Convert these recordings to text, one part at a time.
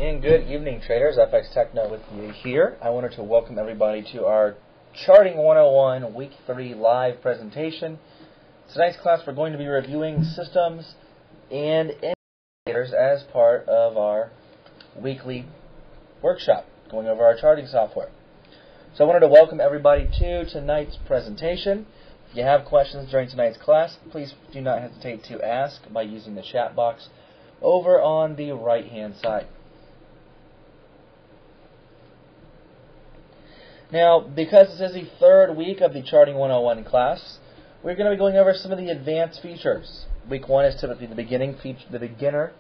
and good evening, traders. FX Techno with you here. I wanted to welcome everybody to our Charting 101 Week 3 live presentation. Tonight's class we're going to be reviewing systems and indicators as part of our weekly workshop, going over our charting software. So I wanted to welcome everybody to tonight's presentation. If you have questions during tonight's class, please do not hesitate to ask by using the chat box over on the right-hand side. Now, because this is the third week of the Charting 101 class, we're going to be going over some of the advanced features. Week 1 is typically the beginner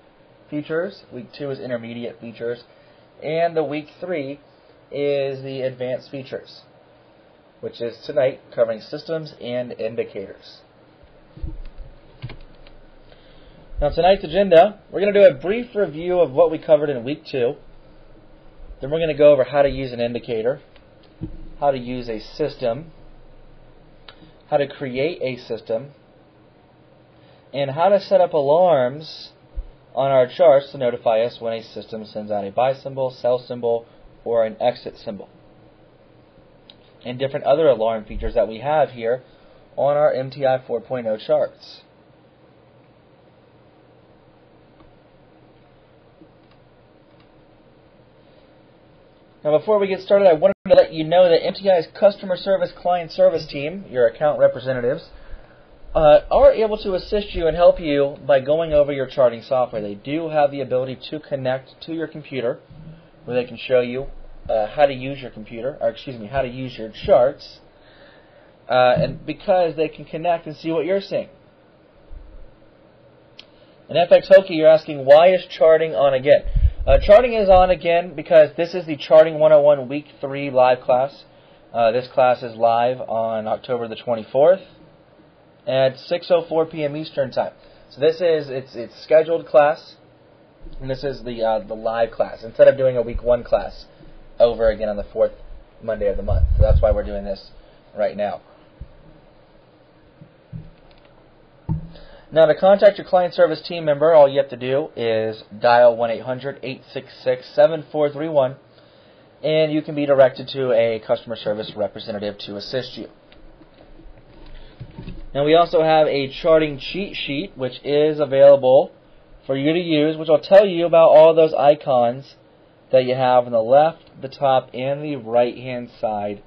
features. Week 2 is intermediate features. And the Week 3 is the advanced features, which is tonight covering systems and indicators. Now, tonight's agenda, we're going to do a brief review of what we covered in Week 2. Then we're going to go over how to use an indicator, how to use a system, how to create a system, and how to set up alarms on our charts to notify us when a system sends out a buy symbol, sell symbol, or an exit symbol. And different other alarm features that we have here on our MTI 4.0 charts. Now, before we get started, I wanted to let you know that MTI's customer service client service team, your account representatives, are able to assist you and help you by going over your charting software. They do have the ability to connect to your computer, where they can show you how to use your computer, or excuse me, how to use your charts, and because they can connect and see what you're seeing. And FX Hokey, you're asking, why is charting on again? Charting is on again because this is the Charting 101 Week 3 live class. This class is live on October the 24th at 6:04 p.m. Eastern Time. So this is it's scheduled class, and this is the live class instead of doing a Week 1 class over again on the 4th Monday of the month. So that's why we're doing this right now. Now, to contact your client service team member, all you have to do is dial 1-800-866-7431, and you can be directed to a customer service representative to assist you. Now, we also have a charting cheat sheet, which is available for you to use, which will tell you about all those icons that you have on the left, the top, and the right-hand side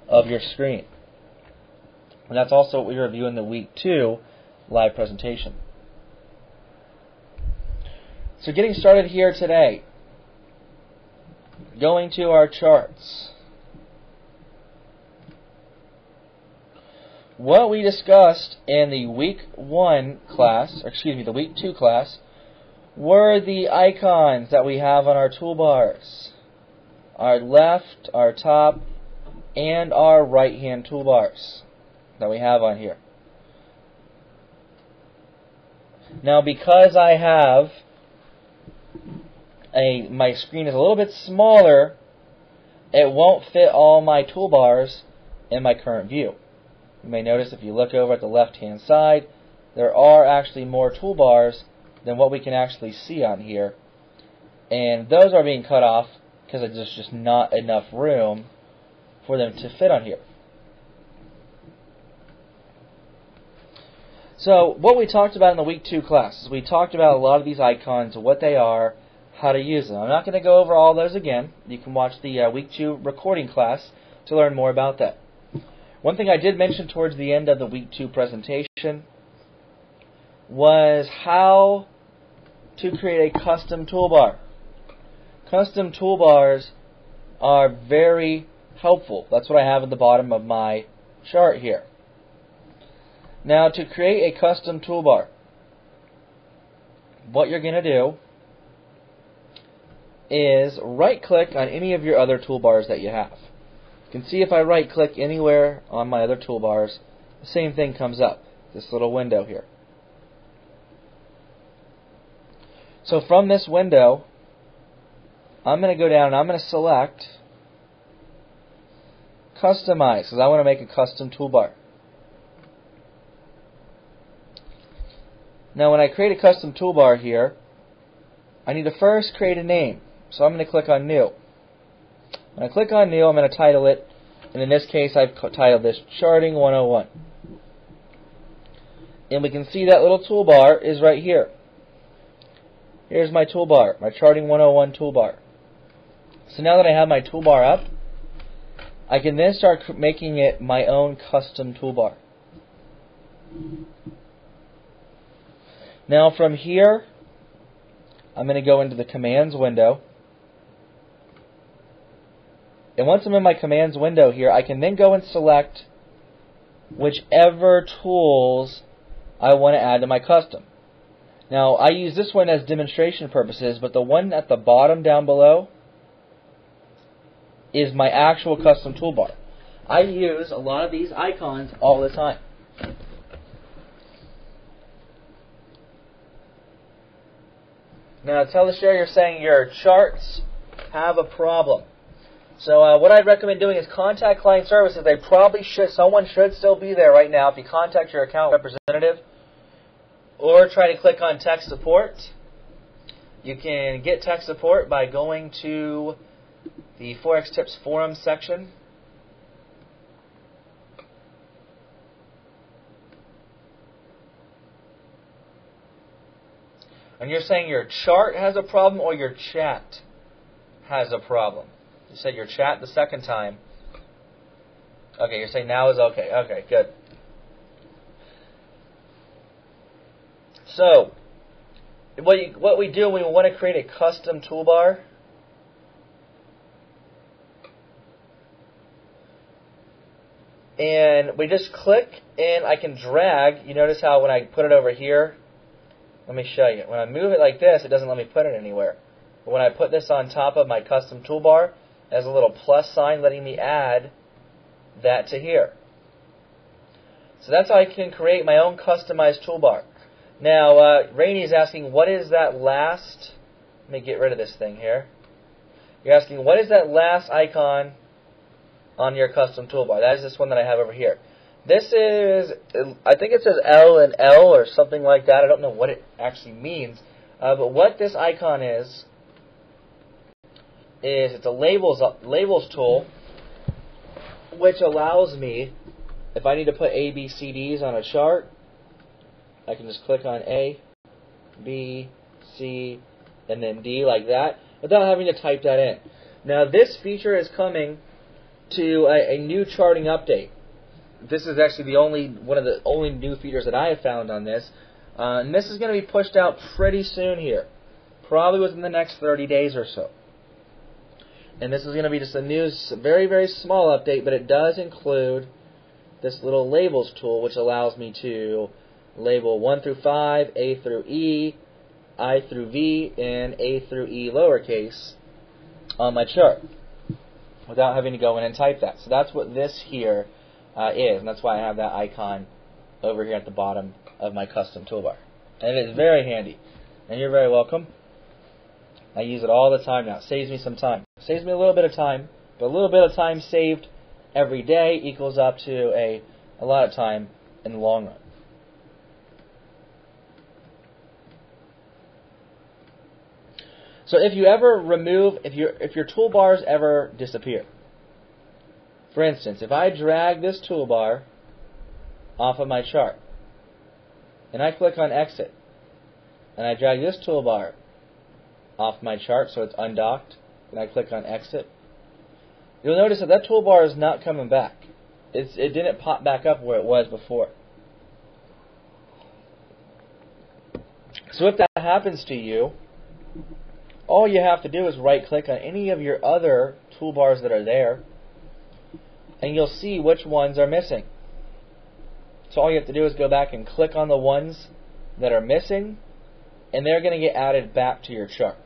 of your screen. And that's also what we review in the Week 2 live presentation. So getting started here today, going to our charts. What we discussed in the Week 1 class, or excuse me, the Week 2 class, were the icons that we have on our toolbars. Our left, our top, and our right-hand toolbars that we have on here. Now, because I have my screen is a little bit smaller, it won't fit all my toolbars in my current view. You may notice if you look over at the left-hand side, there are actually more toolbars than what we can actually see on here. And those are being cut off because there's just not enough room for them to fit on here. So what we talked about in the Week 2 class is we talked about a lot of these icons, what they are, how to use them. I'm not going to go over all those again. You can watch the Week 2 recording class to learn more about that. One thing I did mention towards the end of the Week 2 presentation was how to create a custom toolbar. Custom toolbars are very helpful. That's what I have at the bottom of my chart here. Now, to create a custom toolbar, what you're going to do is right-click on any of your other toolbars that you have. You can see if I right-click anywhere on my other toolbars, the same thing comes up, this little window here. So from this window, I'm going to go down and I'm going to select Customize, because I want to make a custom toolbar. Now when I create a custom toolbar here, I need to first create a name. So I'm going to click on New. When I click on New, I'm going to title it, and in this case I've titled this Charting 101. And we can see that little toolbar is right here. Here's my toolbar, my Charting 101 toolbar. So now that I have my toolbar up, I can then start making it my own custom toolbar. Now from here, I'm going to go into the Commands window. And once I'm in my Commands window here, I can then go and select whichever tools I want to add to my custom. Now, I use this one as demonstration purposes, but the one at the bottom down below is my actual custom toolbar. I use a lot of these icons all the time. Now, Teleshare, you're saying your charts have a problem. So what I'd recommend doing is contact client services. They probably should, someone should still be there right now. If you contact your account representative, or try to click on tech support. You can get tech support by going to the Forex Tips forum section. And you're saying your chart has a problem or your chat has a problem? You said your chat the second time. Okay, you're saying now is okay. Okay, good. So, what we do when we want to create a custom toolbar, and we just click and I can drag. You notice how when I put it over here, let me show you. When I move it like this, it doesn't let me put it anywhere. But when I put this on top of my custom toolbar, there's a little plus sign letting me add that to here. So that's how I can create my own customized toolbar. Now, Rainey is asking, what is that last? Let me get rid of this thing here. You're asking, what is that last icon on your custom toolbar? That is this one that I have over here. This is, I think it says L and L or something like that. I don't know what it actually means. But what this icon is it's a labels tool, which allows me, if I need to put A, B, C, Ds on a chart, I can just click on A, B, C, and then D like that, without having to type that in. Now this feature is coming to a new charting update. This is actually one of the only new features that I have found on this. And this is going to be pushed out pretty soon here, probably within the next 30 days or so. And this is going to be just a new, very, very small update, but it does include this little labels tool, which allows me to label 1 through 5, A through E, I through V, and A through E lowercase on my chart without having to go in and type that. So that's what this here is, and that's why I have that icon over here at the bottom of my custom toolbar. And it is very handy. And you're very welcome. I use it all the time now. It saves me some time. It saves me a little bit of time, but a little bit of time saved every day equals up to a lot of time in the long run. So if you ever remove, if your toolbars ever disappear, for instance, if I drag this toolbar off of my chart, and I click on Exit, and I drag this toolbar off my chart so it's undocked, and I click on Exit, you'll notice that toolbar is not coming back. It didn't pop back up where it was before. So if that happens to you, all you have to do is right-click on any of your other toolbars that are there, and you'll see which ones are missing. So all you have to do is go back and click on the ones that are missing, and they're going to get added back to your chart.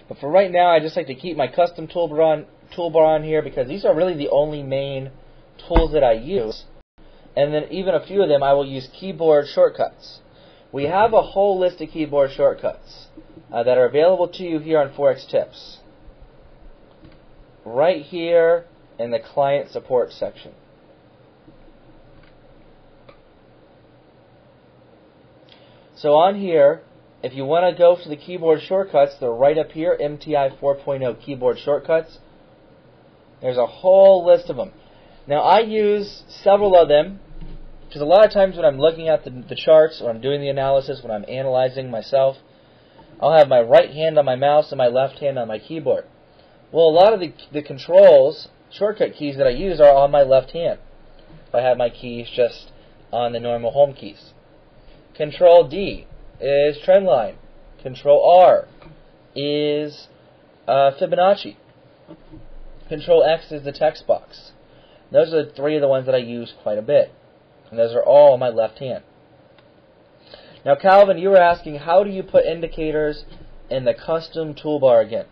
But for right now, I just like to keep my custom toolbar on here because these are really the only main tools that I use. And then even a few of them I will use keyboard shortcuts. We have a whole list of keyboard shortcuts that are available to you here on Forex Tips. Right here in the client support section. So on here, if you want to go to the keyboard shortcuts, they're right up here, MTI 4.0 keyboard shortcuts. There's a whole list of them. Now I use several of them because a lot of times when I'm looking at the charts, or I'm doing the analysis, when I'm analyzing myself, I'll have my right hand on my mouse and my left hand on my keyboard. Well, a lot of the controls, shortcut keys that I use are on my left hand. If I have my keys just on the normal home keys. Control D is trend line. Control R is Fibonacci. Control X is the text box. Those are three of the ones that I use quite a bit. And those are all on my left hand. Now, Calvin, you were asking, how do you put indicators in the custom toolbar again?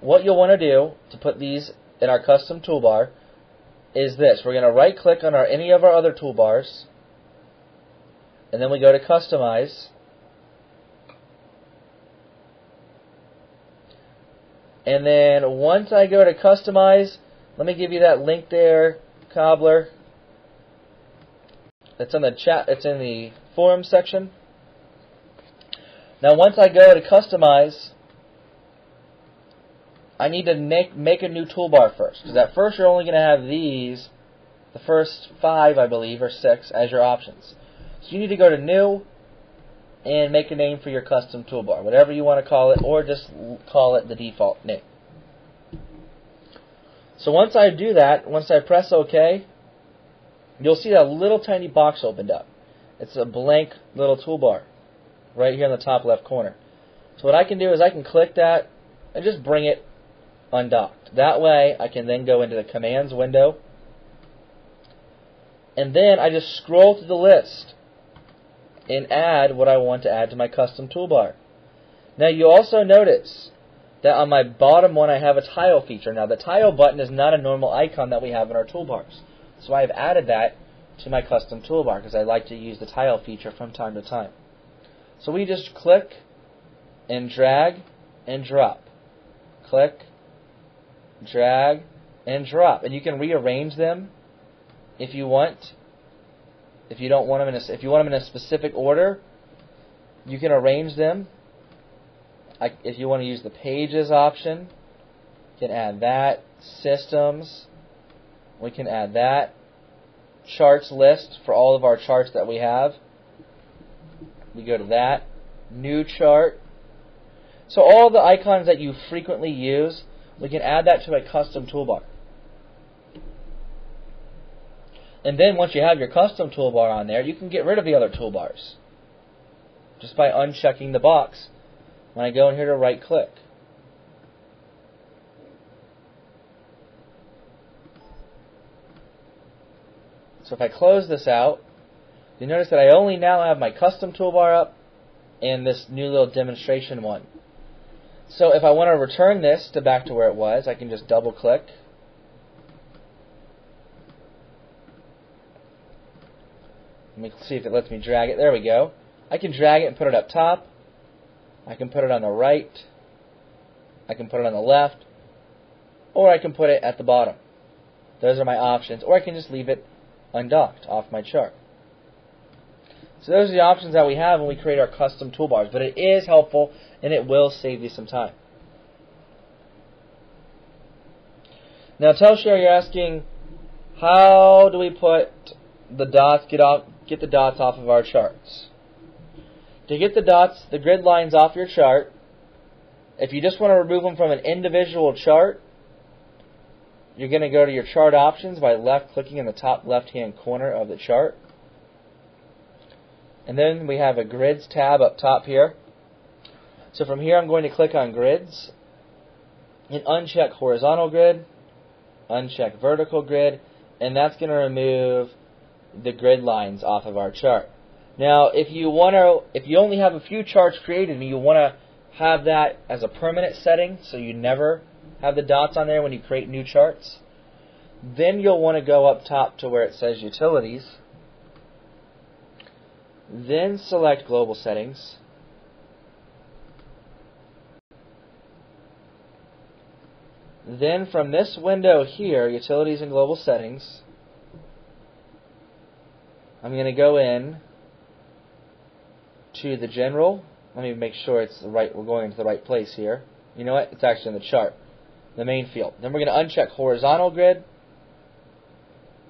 What you'll want to do to put these in our custom toolbar is this. We're going to right-click on any of our other toolbars, and then we go to Customize. And then once I go to Customize, let me give you that link there, Cobbler. It's in the chat. It's in the forum section. Now, once I go to Customize, I need to make a new toolbar first, because at first you're only going to have these, the first 5, I believe, or 6, as your options. So you need to go to New and make a name for your custom toolbar, whatever you want to call it, or just call it the default name. So once I do that, once I press OK, you'll see that little tiny box opened up. It's a blank little toolbar right here in the top left corner. So what I can do is I can click that and just bring it undocked. That way I can then go into the commands window, and then I just scroll through the list and add what I want to add to my custom toolbar. Now you also notice that on my bottom one I have a tile feature. Now the tile button is not a normal icon that we have in our toolbars, so I've added that to my custom toolbar because I like to use the tile feature from time to time. So we just click and drag and drop. Click, drag, and drop. And you can rearrange them if you want. If you don't want them if you want them in a specific order, you can arrange them. If you want to use the pages option, you can add that. Systems, we can add that. Charts list for all of our charts that we have. We go to that. New chart. So all the icons that you frequently use, we can add that to a custom toolbar. And then once you have your custom toolbar on there, you can get rid of the other toolbars just by unchecking the box when I go in here to right click. So if I close this out, you notice that I only now have my custom toolbar up and this new little demonstration one. So if I want to return this back to where it was, I can just double click. Let me see if it lets me drag it. There we go. I can drag it and put it up top. I can put it on the right. I can put it on the left. Or I can put it at the bottom. Those are my options. Or I can just leave it undocked off my chart. So those are the options that we have when we create our custom toolbars. But it is helpful and it will save you some time. Now Telshare, you're asking, how do we put the dots, get the dots off of our charts? To get the dots, the grid lines off your chart, if you just want to remove them from an individual chart, you're going to go to your chart options by left-clicking in the top left-hand corner of the chart. And then we have a grids tab up top here. So from here I'm going to click on grids and uncheck horizontal grid, uncheck vertical grid, and that's going to remove the grid lines off of our chart. Now if you only have a few charts created and you want to have that as a permanent setting so you never have the dots on there when you create new charts, then you'll want to go up top to where it says utilities, then select global settings, then from this window here, utilities and global settings, I'm going to go in to the general. Let me make sure it's the right. We're going into the right place here. You know what? It's actually in the chart, the main field. Then we're going to uncheck horizontal grid,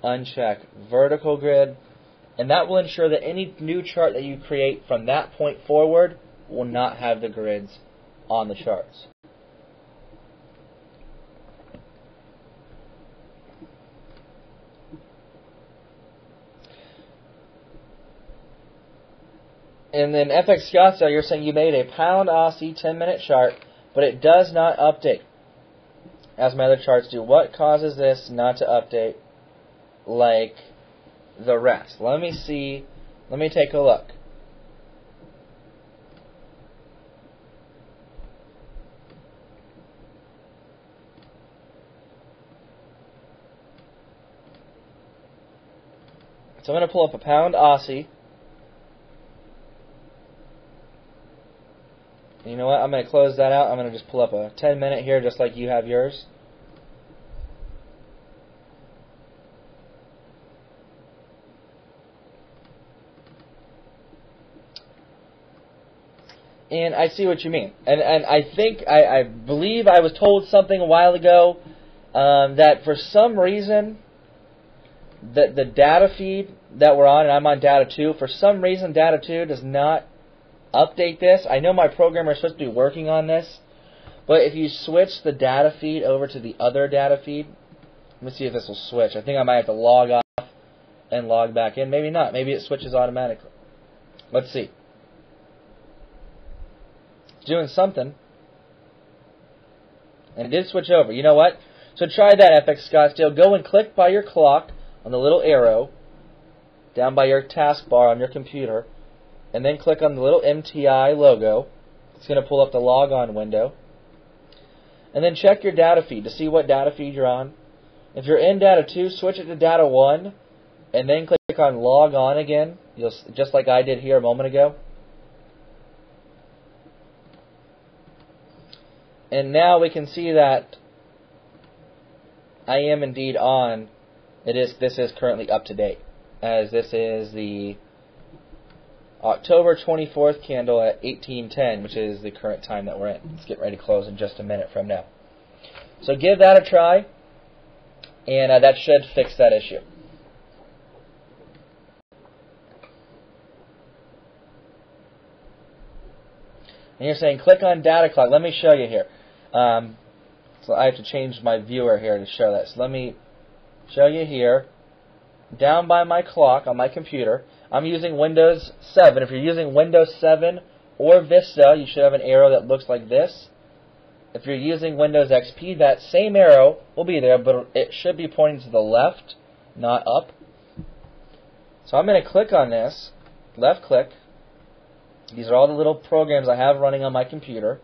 uncheck vertical grid, and that will ensure that any new chart that you create from that point forward will not have the grids on the charts. And then FX Techno, you're saying you made a pound Aussie 10-minute chart, but it does not update as my other charts do. What causes this not to update like the rest? Let me see. Let me take a look. So I'm going to pull up a pound Aussie. You know what? I'm going to close that out. I'm going to just pull up a 10-minute here, just like you have yours. And I see what you mean. And I believe I was told something a while ago that for some reason the data feed that we're on, and I'm on data 2, for some reason data 2 does not update this. I know my programmer is supposed to be working on this, but if you switch the data feed over to the other data feed, let me see if this will switch. I think I might have to log off and log back in. Maybe not. Maybe it switches automatically. Let's see. It's doing something. And it did switch over. You know what? So try that, FX Scottsdale. Go and click by your clock on the little arrow down by your taskbar on your computer, and then click on the little MTI logo. It's going to pull up the log on window. And then check your data feed to see what data feed you're on. If you're in data 2, switch it to data 1, and then click on log on again, just like I did here a moment ago. And now we can see that I am indeed on. This is currently up to date, as this is the October 24th candle at 18:10, which is the current time that we're in. Let's get ready to close in just a minute from now. So give that a try, and that should fix that issue. And you're saying click on data clock. Let me show you here. So I have to change my viewer here to show that. So let me show you here. Down by my clock on my computer, I'm using Windows 7. If you're using Windows 7 or Vista, you should have an arrow that looks like this. If you're using Windows XP, that same arrow will be there, but it should be pointing to the left, not up. So I'm going to click on this, left click. These are all the little programs I have running on my computer.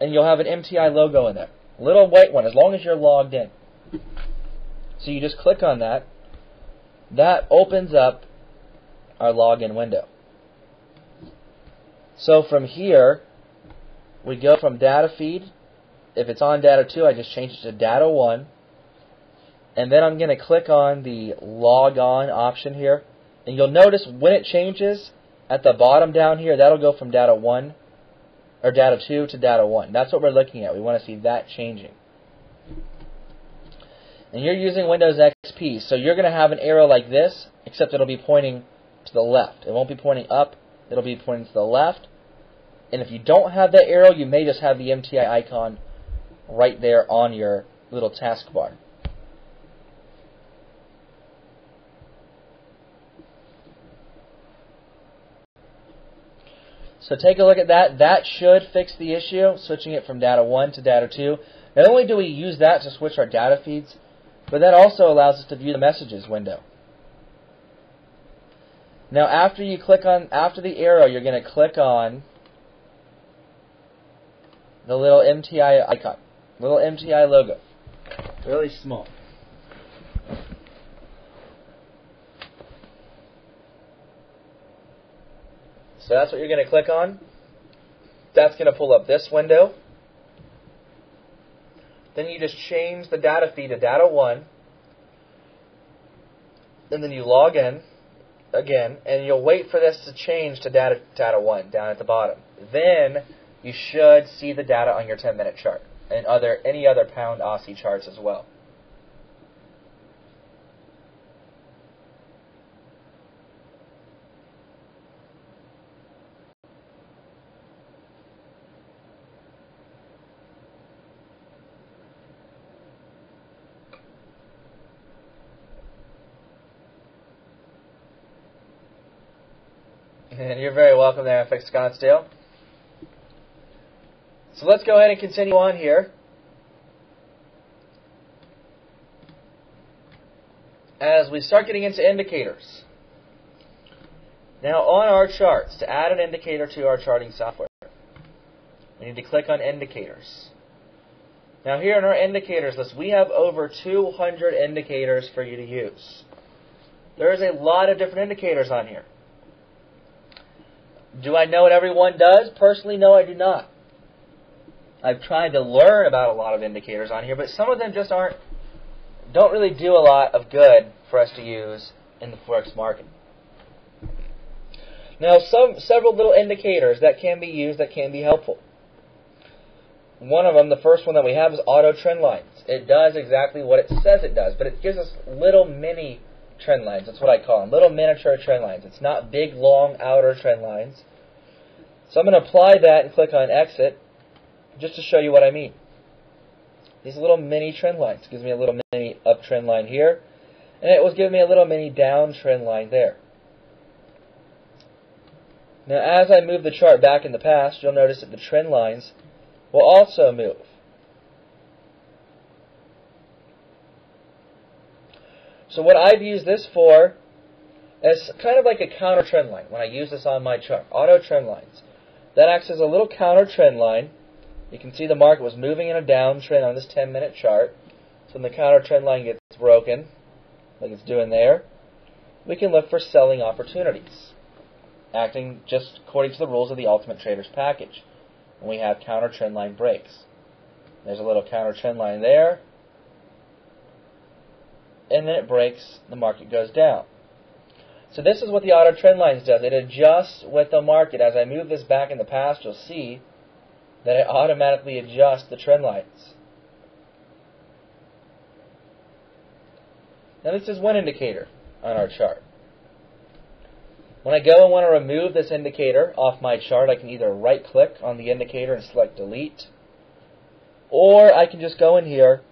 And you'll have an MTI logo in there. A little white one, as long as you're logged in. So you just click on that. That opens up our login window. So from here, we go from data feed. If it's on data 2, I just change it to data 1. And then I'm going to click on the log on option here. And you'll notice when it changes at the bottom down here, that'll go from data 1 or data 2 to data 1. That's what we're looking at. We want to see that changing. And you're using Windows XP, so you're going to have an arrow like this, except it'll be pointing to the left. It won't be pointing up, it'll be pointing to the left. And if you don't have that arrow, you may just have the MTI icon right there on your little taskbar. So take a look at that. That should fix the issue, switching it from data 1 to data 2. Not only do we use that to switch our data feeds, but that also allows us to view the messages window. Now after the arrow, you're going to click on the little MTI icon, little MTI logo, really small. So that's what you're going to click on. That's going to pull up this window. Then you just change the data feed to data 1. And then you log in. again, and you'll wait for this to change to data 1 down at the bottom. Then you should see the data on your 10-minute chart and any other pound Aussie charts as well. And you're very welcome there, FX Scottsdale. So let's go ahead and continue on here. As we start getting into indicators. Now on our charts, to add an indicator to our charting software, we need to click on Indicators. Now here in our Indicators list, we have over 200 indicators for you to use. There is a lot of different indicators on here. Do I know what everyone does? Personally, no, I do not. I've tried to learn about a lot of indicators on here, but some of them just don't really do a lot of good for us to use in the Forex market. Now, several little indicators that can be used that can be helpful. One of them, the first one that we have, is auto trend lines. It does exactly what it says it does, but it gives us little mini trend lines. That's what I call them, little miniature trend lines. It's not big, long, outer trend lines. So I'm going to apply that and click on Exit, just to show you what I mean. These little mini trend lines. It gives me a little mini uptrend line here, and it was giving me a little mini downtrend line there. Now, as I move the chart back in the past, you'll notice that the trend lines will also move. So what I've used this for is kind of like a counter trend line when I use this on my chart. Auto trend lines. That acts as a little counter trend line. You can see the market was moving in a downtrend on this 10-minute chart. So when the counter trend line gets broken, like it's doing there, we can look for selling opportunities, acting just according to the rules of the Ultimate Trader's Package. When we have counter trend line breaks. There's a little counter trend line there, and then it breaks, the market goes down. So this is what the auto trend lines does. It adjusts with the market. As I move this back in the past, you'll see that it automatically adjusts the trend lines. Now this is one indicator on our chart. When I go and want to remove this indicator off my chart, I can either right-click on the indicator and select Delete, or I can just go in here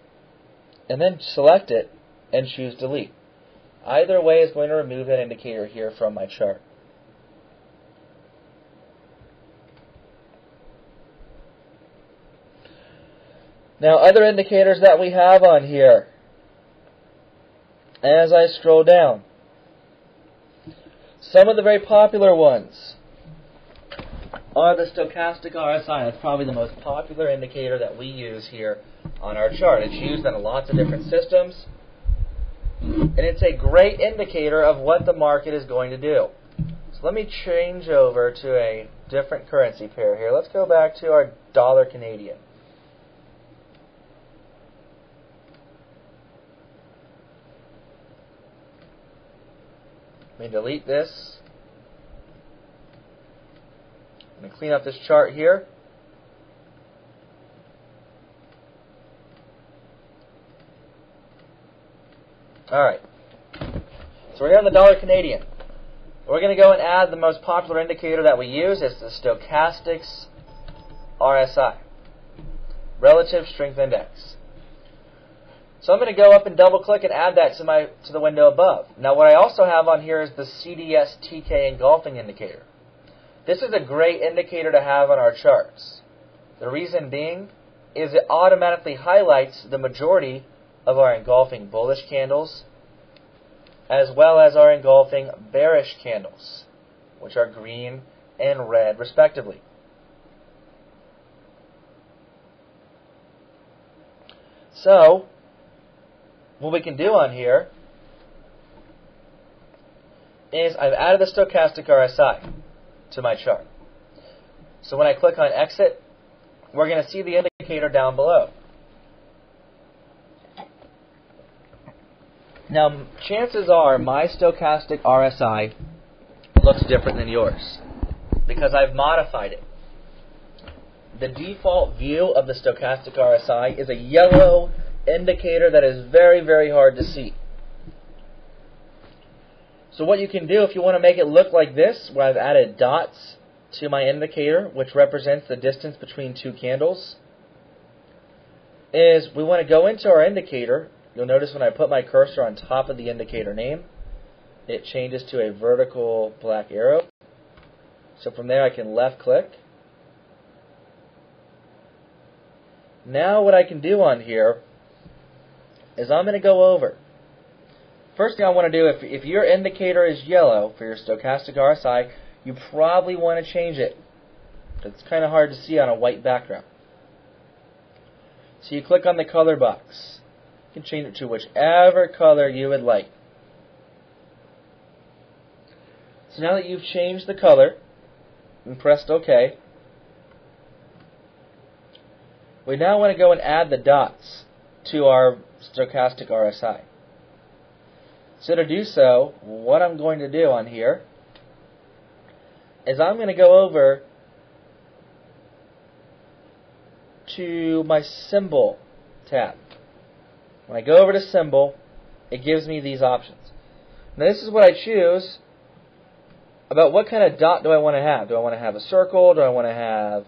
and then select it and choose Delete. Either way is going to remove that indicator here from my chart. Now, other indicators that we have on here, as I scroll down, some of the very popular ones are the Stochastic Rsi. That's probably the most popular indicator that we use here on our chart. It's used in lots of different systems, and it's a great indicator of what the market is going to do. So let me change over to a different currency pair here. Let's go back to our dollar Canadian. Let me delete this. I'm going to clean up this chart here. Alright. So we're here on the dollar Canadian. We're going to go and add the most popular indicator that we use. It's the Stochastic Rsi, Relative Strength Index. So I'm going to go up and double click and add that to the window above. Now what I also have on here is the CDS TK Engulfing indicator. This is a great indicator to have on our charts. The reason being is it automatically highlights the majority of our engulfing bullish candles as well as our engulfing bearish candles, which are green and red respectively. So what we can do on here is I've added the Stochastic Rsi to my chart. So when I click on Exit, we're going to see the indicator down below. Now, chances are my Stochastic Rsi looks different than yours because I've modified it. The default view of the stochastic RSI is a yellow indicator that is very, very hard to see. So what you can do if you want to make it look like this, where I've added dots to my indicator, which represents the distance between two candles, is we want to go into our indicator. You'll notice when I put my cursor on top of the indicator name, it changes to a vertical black arrow. So from there I can left click. Now what I can do on here is I'm going to go over. First thing I want to do, if your indicator is yellow for your stochastic RSI, you probably want to change it. It's kind of hard to see on a white background. So you click on the color box. You can change it to whichever color you would like. So now that you've changed the color and pressed OK, we now want to go and add the dots to our stochastic RSI. So to do so, what I'm going to do on here is I'm going to go over to my symbol tab. When I go over to symbol, it gives me these options. Now this is what I choose about what kind of dot do I want to have. Do I want to have a circle? Do I want to have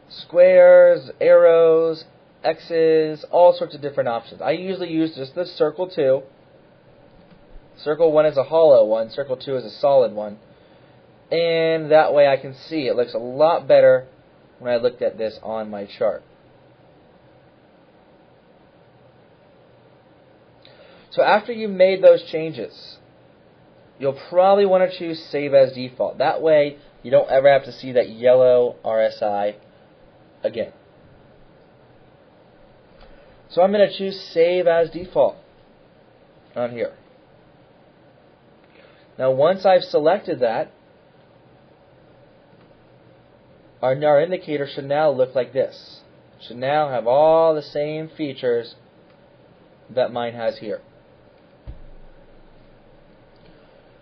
squares, arrows, X's, all sorts of different options. I usually use just the circle 2. Circle 1 is a hollow one, circle 2 is a solid one. And that way I can see it looks a lot better when I looked at this on my chart. So after you've made those changes, you'll probably want to choose Save as Default. That way you don't ever have to see that yellow RSI again. So I'm going to choose Save as Default on here. Now once I've selected that, our indicator should now look like this. It should now have all the same features that mine has here.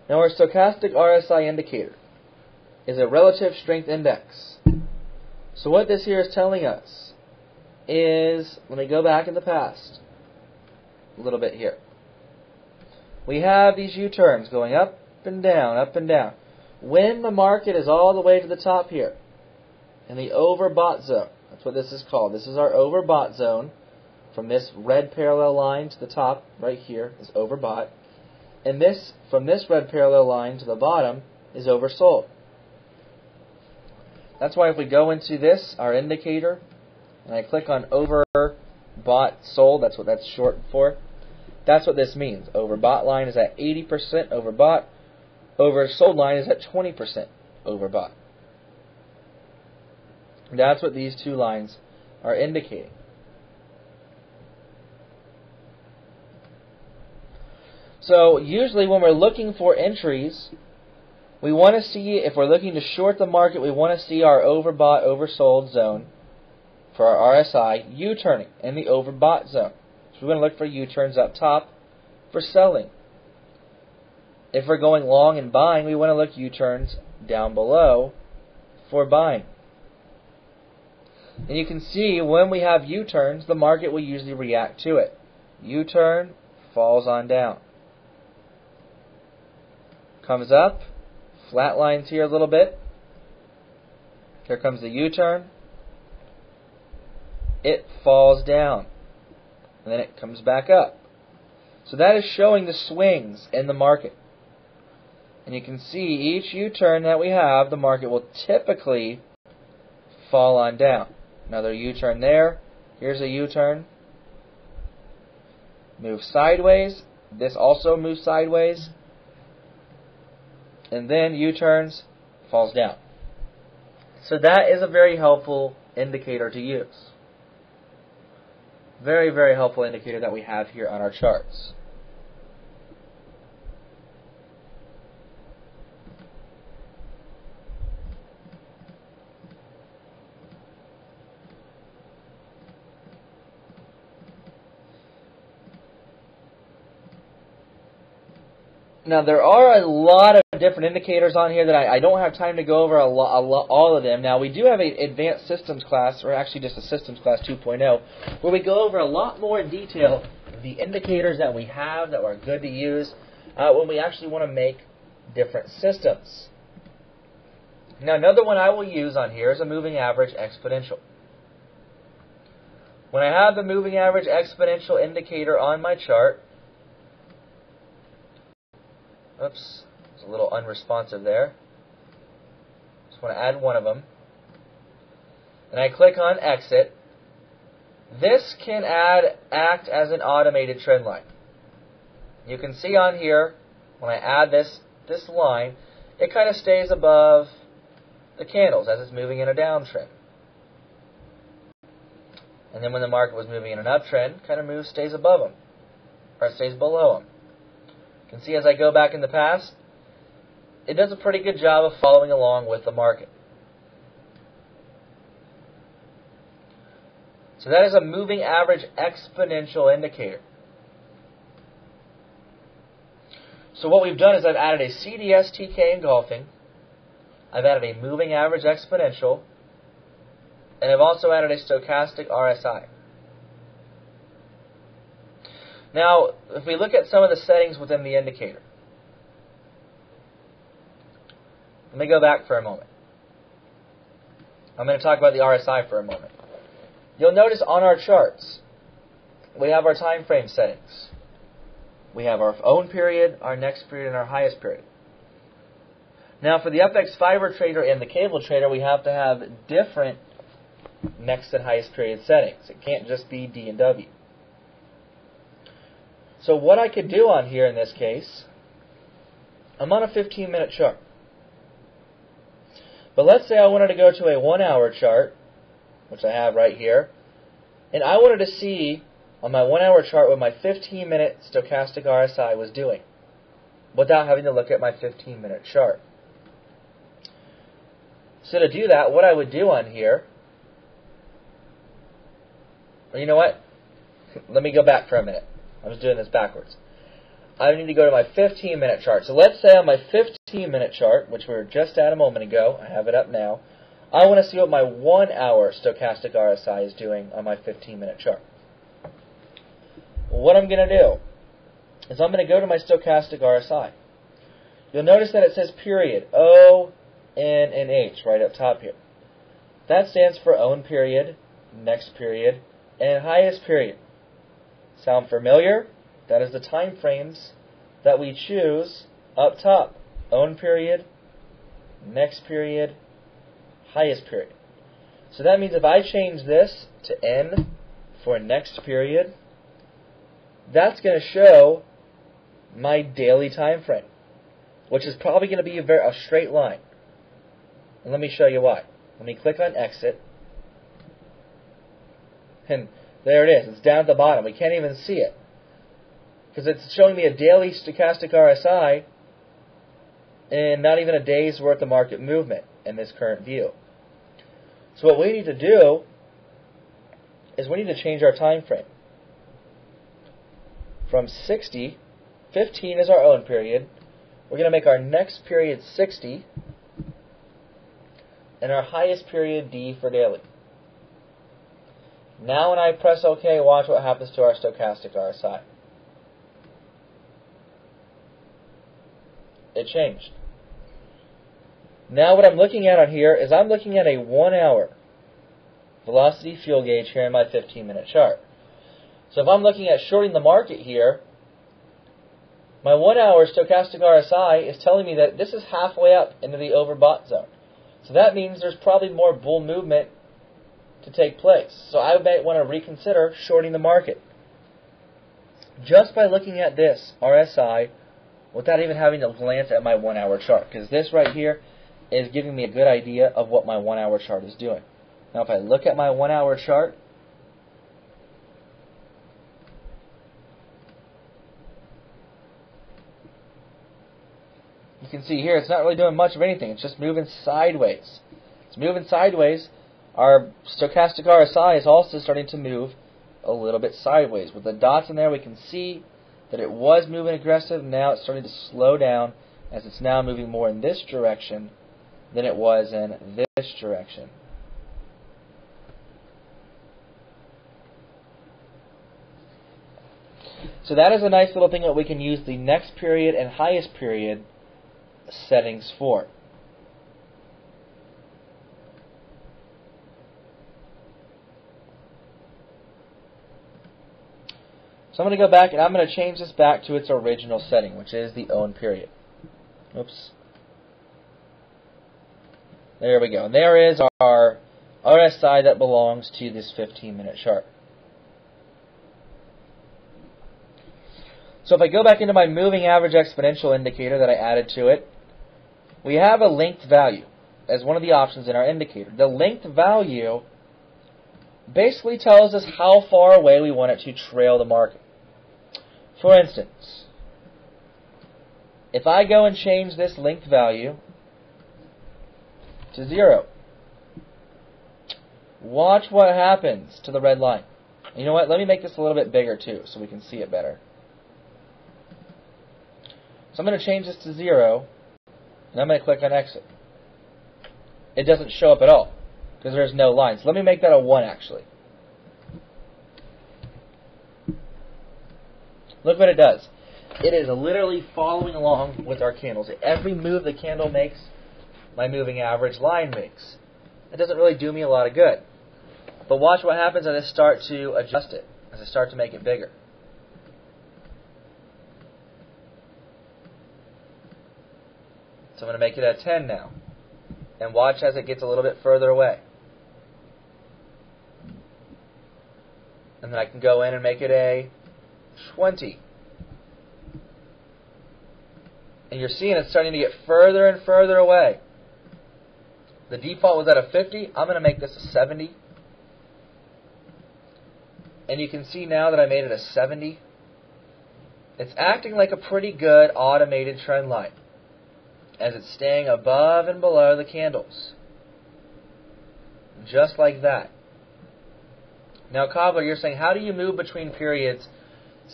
Now our stochastic RSI indicator is a relative strength index. So what this here is telling us is, let me go back in the past a little bit here. We have these U-turns going up and down, up and down. When the market is all the way to the top here, in the overbought zone, that's what this is called. This is our overbought zone. From this red parallel line to the top, right here, is overbought. And this, from this red parallel line to the bottom, is oversold. That's why if we go into this, our indicator, and I click on overbought sold, that's what that's short for. That's what this means. Overbought line is at 80% overbought. Oversold line is at 20% overbought. That's what these two lines are indicating. So usually when we're looking for entries, we want to see, if we're looking to short the market, we want to see our overbought, oversold zone for our RSI U-turning in the overbought zone. So we're going to look for U-turns up top for selling. If we're going long and buying, we want to look U-turns down below for buying. And you can see when we have U-turns, the market will usually react to it. U-turn, falls on down. Comes up, flat lines here a little bit. Here comes the U-turn. It falls down. And then it comes back up. So that is showing the swings in the market. And you can see each U-turn that we have, the market will typically fall on down. Another U-turn there. Here's a U-turn. Move sideways. This also moves sideways. And then U-turns, falls down. So that is a very helpful indicator to use. Very, very helpful indicator that we have here on our charts. Now there are a lot of of different indicators on here that I don't have time to go over all of them. Now, we do have an advanced systems class, or actually just a systems class 2.0, where we go over a lot more in detail the indicators that we have that are good to use when we actually want to make different systems. Now, another one I will use on here is a moving average exponential. When I have the moving average exponential indicator on my chart, oops, it's a little unresponsive there. Just want to add one of them. And I click on exit. This can act as an automated trend line. You can see on here, when I add this line, it kind of stays above the candles as it's moving in a downtrend. And then when the market was moving in an uptrend, kind of stays above them, or it stays below them. You can see as I go back in the past, it does a pretty good job of following along with the market. So that is a moving average exponential indicator. So what we've done is I've added a CDS TK engulfing, I've added a moving average exponential, and I've also added a stochastic RSI. Now, if we look at some of the settings within the indicator, let me go back for a moment. I'm going to talk about the RSI for a moment. You'll notice on our charts, we have our time frame settings. We have our own period, our next period, and our highest period. Now, for the FX fiber trader and the cable trader, we have to have different next and highest period settings. It can't just be D and W. So what I could do on here in this case, I'm on a 15-minute chart. But let's say I wanted to go to a 1-hour chart, which I have right here, and I wanted to see on my 1-hour chart what my 15-minute stochastic RSI was doing without having to look at my 15-minute chart. So to do that, what I would do on here, well, you know what? Let me go back for a minute. I was doing this backwards. I need to go to my 15-minute chart. So let's say on my 15-minute chart, which we were just at a moment ago, I have it up now, I want to see what my 1-hour stochastic RSI is doing on my 15-minute chart. What I'm going to do is I'm going to go to my stochastic RSI. You'll notice that it says period, O, N, and H right up top here. That stands for own period, next period, and highest period. Sound familiar? That is the time frames that we choose up top. Own period, next period, highest period. So that means if I change this to N for next period, that's going to show my daily time frame, which is probably going to be a straight line. And let me show you why. Let me click on exit. And there it is. It's down at the bottom. We can't even see it, because it's showing me a daily stochastic RSI and not even a day's worth of market movement in this current view. So what we need to do is we need to change our time frame. From 60, 15 is our own period. We're going to make our next period 60 and our highest period D for daily. Now when I press OK, watch what happens to our stochastic RSI. It changed. Now what I'm looking at on here is I'm looking at a 1-hour velocity fuel gauge here in my 15-minute chart. So if I'm looking at shorting the market here, my 1-hour stochastic RSI is telling me that this is halfway up into the overbought zone. So that means there's probably more bull movement to take place. So I might want to reconsider shorting the market just by looking at this RSI without even having to glance at my 1-hour chart, because this right here is giving me a good idea of what my 1-hour chart is doing. Now if I look at my 1-hour chart, you can see here it's not really doing much of anything. It's just moving sideways. It's moving sideways. Our stochastic RSI is also starting to move a little bit sideways. With the dots in there, we can see that it was moving aggressive. Now it's starting to slow down as it's now moving more in this direction than it was in this direction. So that is a nice little thing that we can use the next period and highest period settings for. So I'm going to go back and I'm going to change this back to its original setting, which is the own period. Oops. There we go. And there is our RSI that belongs to this 15-minute chart. So if I go back into my moving average exponential indicator that I added to it, we have a linked value as one of the options in our indicator. The linked value basically tells us how far away we want it to trail the market. For instance, if I go and change this linked value to 0, watch what happens to the red line. You know what? Let me make this a little bit bigger too so we can see it better. So I'm going to change this to 0, and I'm going to click on exit. It doesn't show up at all because there's no line. So let me make that a 1 actually. Look what it does. It is literally following along with our candles. Every move the candle makes, my moving average line makes. It doesn't really do me a lot of good. But watch what happens as I start to adjust it, as I start to make it bigger. So I'm going to make it a 10 now. And watch as it gets a little bit further away. And then I can go in and make it a 20. And you're seeing it's starting to get further and further away. The default was at a 50. I'm going to make this a 70. And you can see now that I made it a 70. It's acting like a pretty good automated trend line, as it's staying above and below the candles. Just like that. Now, Cobbler, you're saying, how do you move between periods,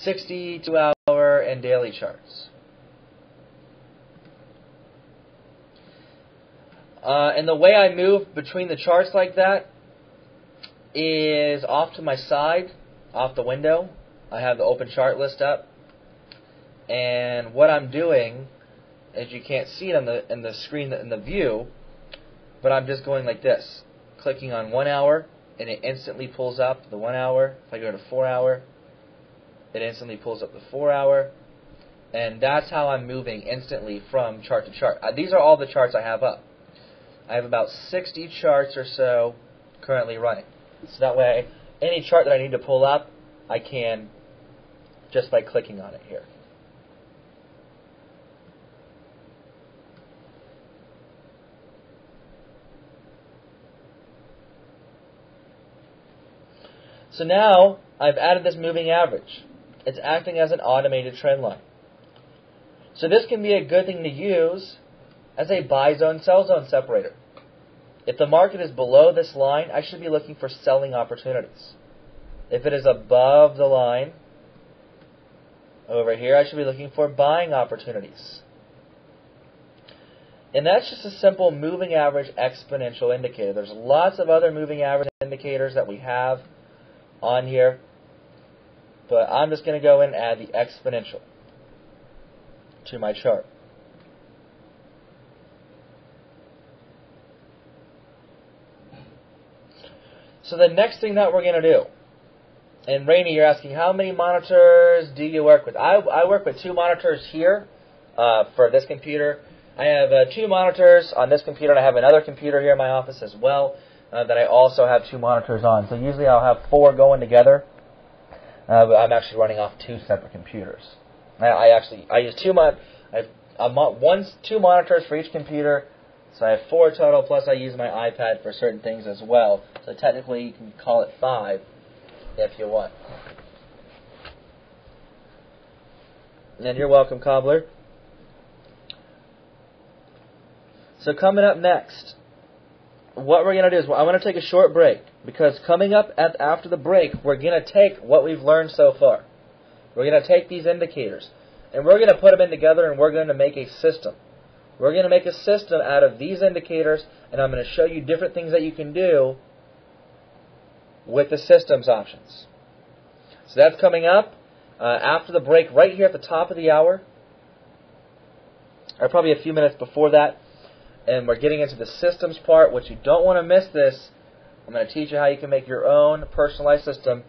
62-hour and daily charts? And the way I move between the charts like that is off to my side, off the window. I have the open chart list up. And what I'm doing, as you can't see it in the screen, in the view, but I'm just going like this, clicking on 1 hour, and it instantly pulls up the 1 hour. If I go to 4 hour, it instantly pulls up the 4 hour, and that's how I'm moving instantly from chart to chart. These are all the charts I have up. I have about 60 charts or so currently running. So that way, any chart that I need to pull up, I can just by clicking on it here. So now I've added this moving average. It's acting as an automated trend line. So this can be a good thing to use as a buy zone, sell zone separator. If the market is below this line, I should be looking for selling opportunities. If it is above the line, over here, I should be looking for buying opportunities. And that's just a simple moving average exponential indicator. There's lots of other moving average indicators that we have on here, but I'm just going to go in and add the exponential to my chart. So the next thing that we're going to do, and Rainey, you're asking, how many monitors do you work with? I work with 2 monitors here for this computer. I have 2 monitors on this computer, and I have another computer here in my office as well that I also have 2 monitors on. So usually I'll have 4 going together, but I'm actually running off 2 separate computers. I use 2 monitors for each computer. So I have 4 total, plus I use my iPad for certain things as well. So technically you can call it 5 if you want. And you're welcome, Cobbler. So coming up next, what we're going to do is I want to take a short break, because coming up after the break, we're going to take what we've learned so far. We're going to take these indicators, and we're going to put them in together, and we're going to make a system. We're going to make a system out of these indicators, and I'm going to show you different things that you can do with the systems options. So that's coming up after the break right here at the top of the hour, or probably a few minutes before that. And we're getting into the systems part, which you don't want to miss this. I'm going to teach you how you can make your own personalized system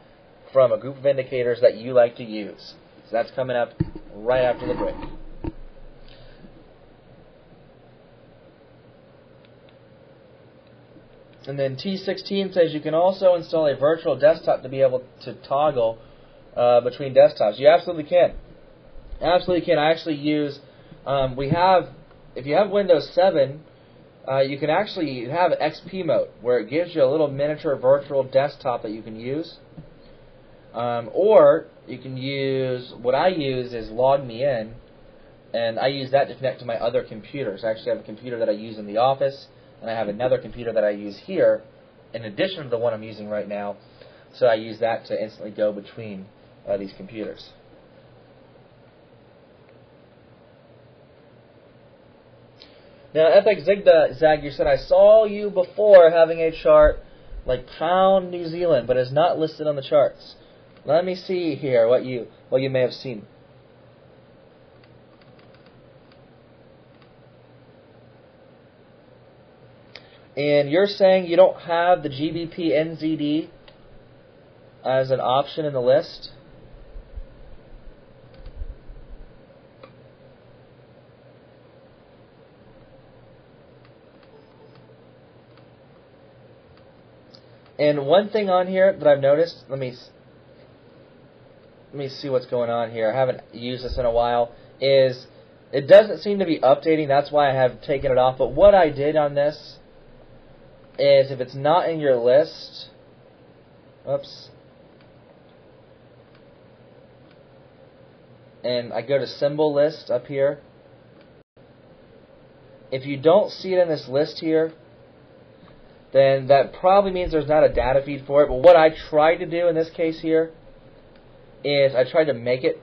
from a group of indicators that you like to use. So that's coming up right after the break. And then T16 says you can also install a virtual desktop to be able to toggle between desktops. You absolutely can. Absolutely can. I actually use, if you have Windows 7, you can actually have XP mode, where it gives you a little miniature virtual desktop that you can use. Or you can use, what I use is Log Me In, and I use that to connect to my other computers. I actually have a computer that I use in the office, and I have another computer that I use here, in addition to the one I'm using right now. So I use that to instantly go between these computers. Now, FX Zigzag, you said, I saw you before having a chart like pound New Zealand, but it's not listed on the charts. Let me see here what you may have seen. And you're saying you don't have the GBP NZD as an option in the list? And one thing on here that I've noticed, let me see what's going on here. I haven't used this in a while. Is it doesn't seem to be updating. That's why I have taken it off. But what I did on this is, if it's not in your list, oops, and I go to symbol list up here. If you don't see it in this list here, then that probably means there's not a data feed for it. But what I tried to do in this case here is I tried to make it.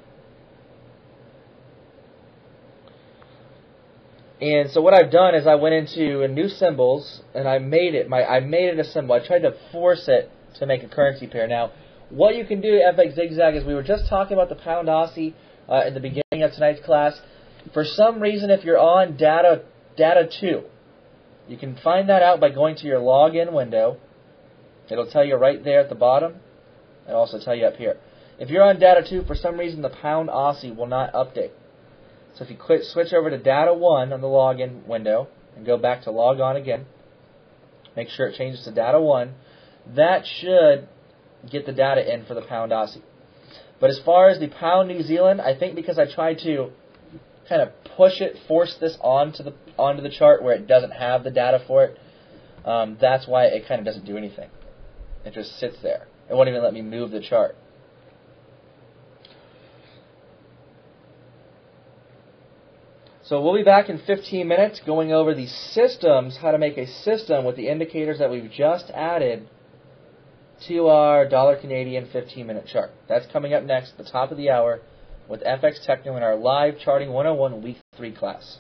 And so what I've done is I went into new symbols and I made it a symbol. I tried to force it to make a currency pair. Now, what you can do, FX Zigzag, is we were just talking about the pound Aussie in the beginning of tonight's class. For some reason, if you're on data 2, you can find that out by going to your login window. It'll tell you right there at the bottom. It'll also tell you up here. If you're on data 2, for some reason the pound Aussie will not update. So if you switch over to data 1 on the login window and go back to log on again, make sure it changes to data 1, that should get the data in for the pound Aussie. But as far as the pound New Zealand, I think because I tried to kind of force this onto the chart where it doesn't have the data for it, that's why it kind of doesn't do anything. It just sits there. It won't even let me move the chart. So we'll be back in 15 minutes going over the systems, how to make a system with the indicators that we've just added to our dollar Canadian 15-minute chart. That's coming up next at the top of the hour with FX Techno in our live Charting 101 Week 3 class.